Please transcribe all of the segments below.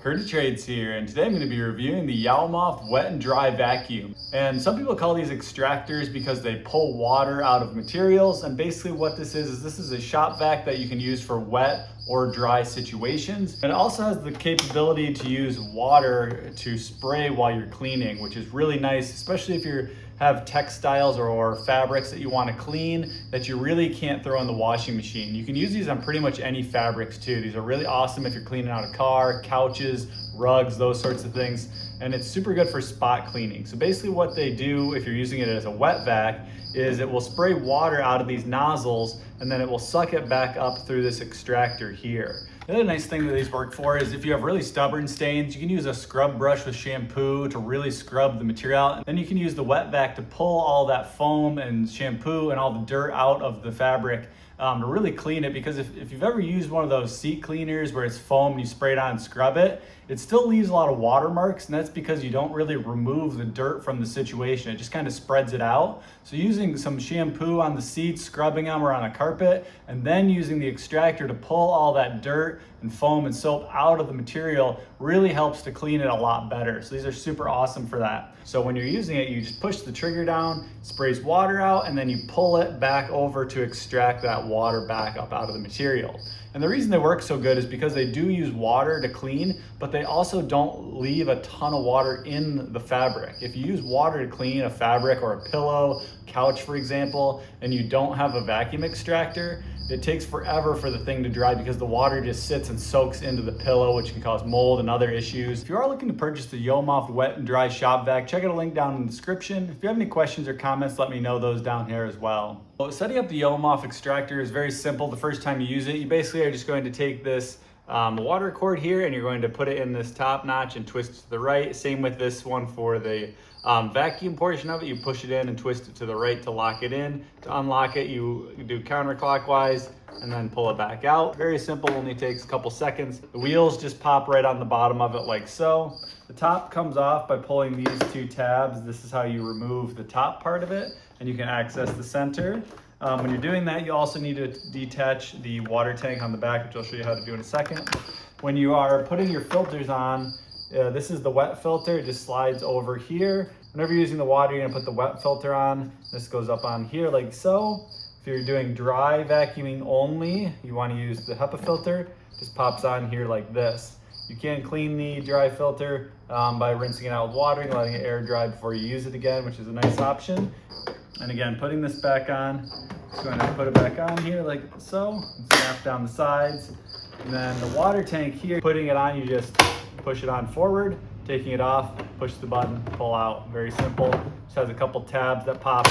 Curtis Trades here, and today I'm going to be reviewing the Yowmoft wet and dry vacuum. And some people call these extractors because they pull water out of materials, and basically what this is a shop vac that you can use for wet or dry situations. And it also has the capability to use water to spray while you're cleaning, which is really nice, especially if you have textiles or fabrics that you want to clean that you really can't throw in the washing machine. You can use these on pretty much any fabrics too. These are really awesome if you're cleaning out a car, couches, rugs, those sorts of things. And it's super good for spot cleaning. So basically what they do if you're using it as a wet vac is it will spray water out of these nozzles and then it will suck it back up through this extractor here. The other nice thing that these work for is if you have really stubborn stains, you can use a scrub brush with shampoo to really scrub the material out. And then you can use the wet vac to pull all that foam and shampoo and all the dirt out of the fabric to really clean it, because if you've ever used one of those seat cleaners where it's foam and you spray it on and scrub it, it still leaves a lot of watermarks, and that's because you don't really remove the dirt from the situation. It just kind of spreads it out. So using some shampoo on the seats, scrubbing them, or on a carpet, and then using the extractor to pull all that dirt and foam and soap out of the material really helps to clean it a lot better. So these are super awesome for that. So when you're using it, you just push the trigger down, sprays water out, and then you pull it back over to extract that water back up out of the material. And the reason they work so good is because they do use water to clean, but they also don't leave a ton of water in the fabric. If you use water to clean a fabric or a pillow, couch for example, and you don't have a vacuum extractor, it takes forever for the thing to dry because the water just sits and soaks into the pillow, which can cause mold and other issues. If you are looking to purchase the Yowmoft wet and dry shop vac, check out a link down in the description. If you have any questions or comments, let me know those down here as well. Well, setting up the Yowmoft extractor is very simple. The first time you use it, you basically are just going to take this water cord here and you're going to put it in this top notch and twist it to the right. Same with this one for the vacuum portion of it. You push it in and twist it to the right to lock it in. To unlock it, you do counterclockwise and then pull it back out. Very simple, only takes a couple seconds. The wheels just pop right on the bottom of it like so. The top comes off by pulling these two tabs. This is how you remove the top part of it, and you can access the center. When you're doing that, you also need to detach the water tank on the back, which I'll show you how to do in a second. When you are putting your filters on, this is the wet filter. It just slides over here. Whenever you're using the water, you're gonna put the wet filter on. This goes up on here like so. If you're doing dry vacuuming only, you wanna use the HEPA filter. Just pops on here like this. You can clean the dry filter by rinsing it out with water and letting it air dry before you use it again, which is a nice option. And again, putting this back on, just going to put it back on here like so, and snap down the sides. And then the water tank here, putting it on, you just push it on forward, taking it off, push the button, pull out. Very simple. Just has a couple tabs that pop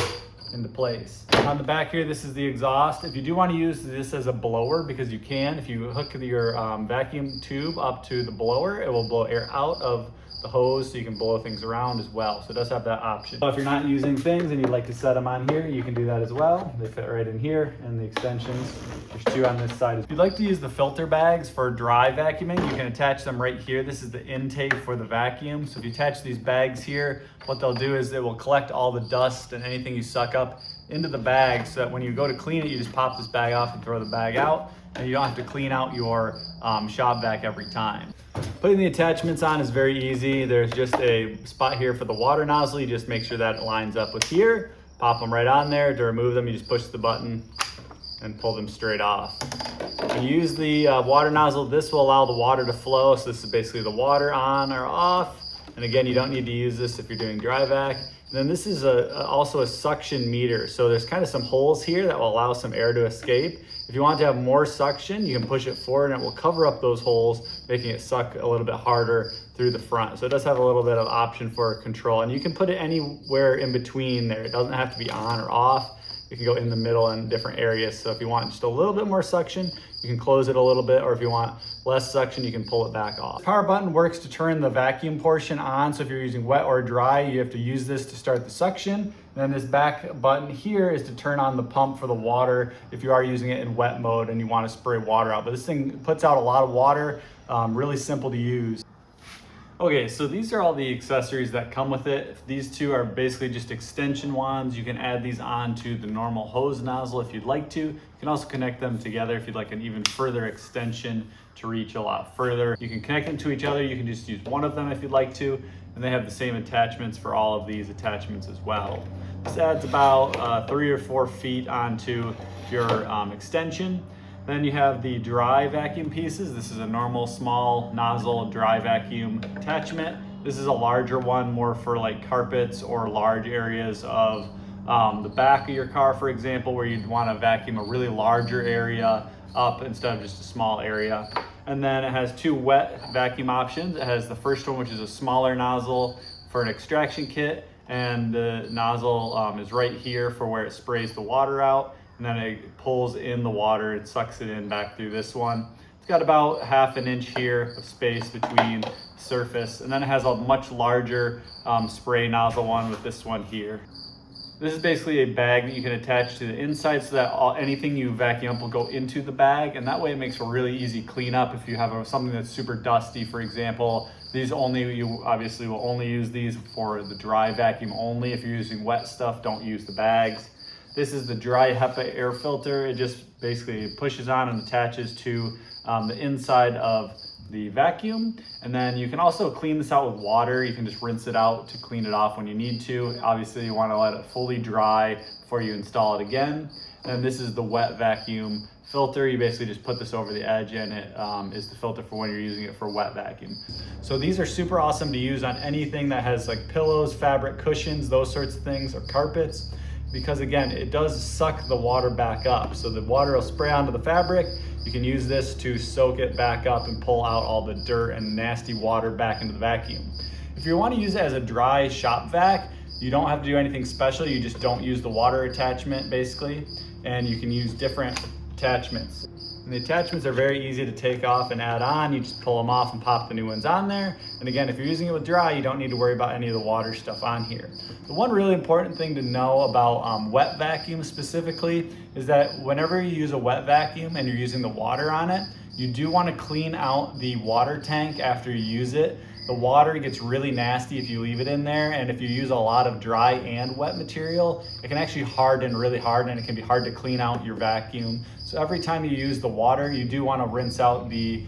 into place. On the back here, this is the exhaust. If you do want to use this as a blower, because you can, if you hook your vacuum tube up to the blower, it will blow air out of the hose so you can blow things around as well. So it does have that option. So if you're not using things and you'd like to set them on here, you can do that as well. They fit right in here, and the extensions, there's two on this side. If you'd like to use the filter bags for dry vacuuming, you can attach them right here. This is the intake for the vacuum. So if you attach these bags here, what they'll do is it will collect all the dust and anything you suck up into the bag, so that when you go to clean it, you just pop this bag off and throw the bag out, and you don't have to clean out your shop vac every time. Putting the attachments on is very easy. There's just a spot here for the water nozzle. You just make sure that it lines up with here. Pop them right on there. To remove them, you just push the button and pull them straight off. When you use the water nozzle, this will allow the water to flow. So this is basically the water on or off. And again, you don't need to use this if you're doing dry vac. And then this is also a suction meter. So there's kind of some holes here that will allow some air to escape. If you want to have more suction, you can push it forward and it will cover up those holes, making it suck a little bit harder through the front. So it does have a little bit of option for control, and you can put it anywhere in between there. It doesn't have to be on or off. It can go in the middle in different areas. So if you want just a little bit more suction, you can close it a little bit, or if you want less suction, you can pull it back off. The power button works to turn the vacuum portion on. So if you're using wet or dry, you have to use this to start the suction. And then this back button here is to turn on the pump for the water if you are using it in wet mode and you want to spray water out. But this thing puts out a lot of water, really simple to use. Okay, so these are all the accessories that come with it. These two are basically just extension wands. You can add these onto the normal hose nozzle if you'd like to. You can also connect them together if you'd like an even further extension to reach a lot further. You can connect them to each other. You can just use one of them if you'd like to. And they have the same attachments for all of these attachments as well. This adds about 3 or 4 feet onto your extension. Then you have the dry vacuum pieces. This is a normal small nozzle dry vacuum attachment. This is a larger one, more for like carpets or large areas of the back of your car, for example, where you'd want to vacuum a really larger area up instead of just a small area. And then it has 2 wet vacuum options. It has the first one, which is a smaller nozzle for an extraction kit, and the nozzle is right here for where it sprays the water out. And then it pulls in the water and sucks it in back through this one. It's got about 1/2 inch here of space between surface. And then it has a much larger spray nozzle one with this one here. This is basically a bag that you can attach to the inside so that anything you vacuum up will go into the bag. And that way it makes a really easy cleanup. If you have something that's super dusty, for example, you obviously will only use these for the dry vacuum only. If you're using wet stuff, don't use the bags. This is the dry HEPA air filter. It just basically pushes on and attaches to the inside of the vacuum. And then you can also clean this out with water. You can just rinse it out to clean it off when you need to. Obviously you want to let it fully dry before you install it again. And this is the wet vacuum filter. You basically just put this over the edge and it is the filter for when you're using it for wet vacuum. So these are super awesome to use on anything that has like pillows, fabric cushions, those sorts of things, or carpets. Because again, it does suck the water back up. So the water will spray onto the fabric. You can use this to soak it back up and pull out all the dirt and nasty water back into the vacuum. If you want to use it as a dry shop vac, you don't have to do anything special. You just don't use the water attachment basically. And you can use different attachments. And the attachments are very easy to take off and add on. You just pull them off and pop the new ones on there. And again, if you're using it with dry, you don't need to worry about any of the water stuff on here. The one really important thing to know about wet vacuum specifically is that whenever you use a wet vacuum and you're using the water on it, you do want to clean out the water tank after you use it. The water gets really nasty if you leave it in there, and if you use a lot of dry and wet material, it can actually harden really hard and it can be hard to clean out your vacuum. So every time you use the water, you do want to rinse out the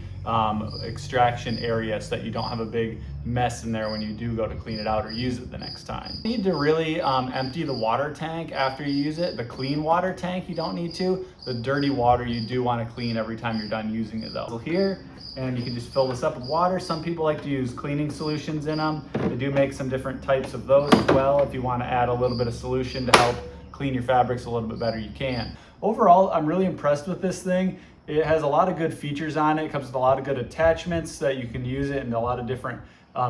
extraction area so that you don't have a big mess in there when you do go to clean it out or use it the next time. You need to really empty the water tank after you use it. The clean water tank, you don't need to. The dirty water, you do want to clean every time you're done using it though. So here, and you can just fill this up with water. Some people like to use cleaning solutions in them. They do make some different types of those as well. If you want to add a little bit of solution to help clean your fabrics a little bit better, you can. Overall, I'm really impressed with this thing. It has a lot of good features on it. It comes with a lot of good attachments that you can use it in a lot of different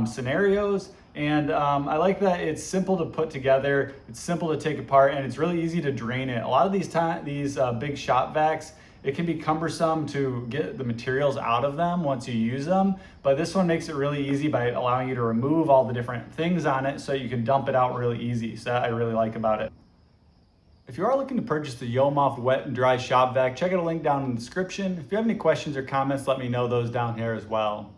scenarios. And I like that it's simple to put together, it's simple to take apart, and it's really easy to drain it. A lot of these big shop vacs, it can be cumbersome to get the materials out of them once you use them, but this one makes it really easy by allowing you to remove all the different things on it so you can dump it out really easy. So that I really like about it. If you are looking to purchase the Yowmoft wet and dry shop vac, check out a link down in the description. If you have any questions or comments, let me know those down here as well.